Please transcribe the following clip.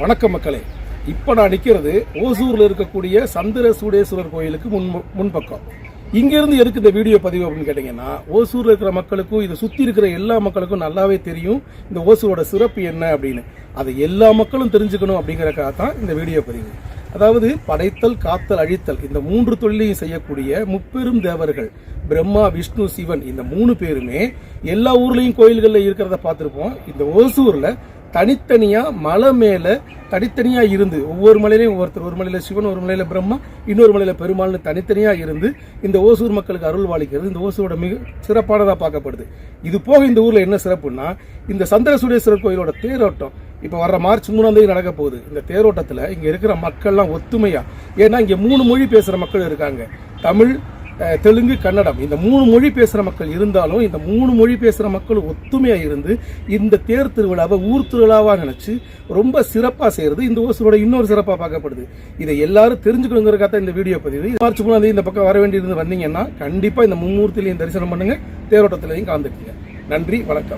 வணக்கம் மக்களே. இப்போ நான் நிற்கிறது ஓசூரில் இருக்கக்கூடிய சந்திர சூடேஸ்வரர் கோயிலுக்கு முன்பக்கம். இங்கிருந்து எதுக்கு இந்த வீடியோ பதிவு அப்படின்னு கேட்டிங்கன்னா, ஓசூரில் இருக்கிற மக்களுக்கும் இதை சுற்றி இருக்கிற எல்லா மக்களுக்கும் நல்லாவே தெரியும் இந்த ஓசூரோட சிறப்பு என்ன அப்படின்னு. அதை எல்லா மக்களும் தெரிஞ்சுக்கணும் அப்படிங்கிறக்காக தான் இந்த வீடியோ பதிவு. அதாவது படைத்தல், காத்தல், அழித்தல் இந்த 3 தொழிலையும் செய்யக்கூடிய முப்பெரும் தேவர்கள் பிரம்மா, விஷ்ணு, சிவன் இந்த 3 பேருமே எல்லா ஊர்லேயும் கோயில்களில் இருக்கிறத பார்த்துருப்போம். இந்த ஓசூரில் தனித்தனியா மலை மேல தனித்தனியா இருந்து ஒவ்வொரு மலையிலையும் ஒவ்வொருத்தர், ஒரு மலையில சிவன், ஒரு மலையில பிரம்மா, இன்னொரு மலையில பெருமாள்னு தனித்தனியா இருந்து இந்த ஓசூர் மக்களுக்கு அருள் வாளிக்கிறது இந்த ஓசூரோட மிக சிறப்பானதா பார்க்கப்படுது. இது போக இந்த ஊர்ல என்ன சிறப்புன்னா, இந்த சந்திரசூடேஸ்வரர் கோயிலோட தேரோட்டம் இப்ப வர்ற மார்ச் 3ஆம் தேதி நடக்க போகுது. இந்த தேரோட்டத்துல இங்க இருக்கிற மக்கள்லாம் ஒத்துமையா, ஏன்னா இங்க 3 மொழி பேசுற மக்கள் இருக்காங்க. தமிழ், தெலுங்கு, கன்னடம் இந்த 3 மொழி பேசுகிற மக்கள் இருந்தாலும் இந்த 3 மொழி பேசுகிற மக்கள் ஒத்துமையாக இருந்து இந்த தேர் திருவிழாவை ஊர் திருவிழாவாக நினச்சி ரொம்ப சிறப்பாக செய்கிறது இந்த ஓசூரோட இன்னொரு சிறப்பாக பார்க்கப்படுது. இதை எல்லாரும் தெரிஞ்சுக்கணுங்கிறக்காக இந்த வீடியோ பதிவு. மார்ச் 3ஆம் தேதி இந்த பக்கம் வர வேண்டியிருந்து வந்தீங்கன்னா கண்டிப்பாக இந்த மும்மூர்த்திலையும் தரிசனம் பண்ணுங்க, தேரோட்டத்திலையும் கலந்துக்குங்க. நன்றி, வணக்கம்.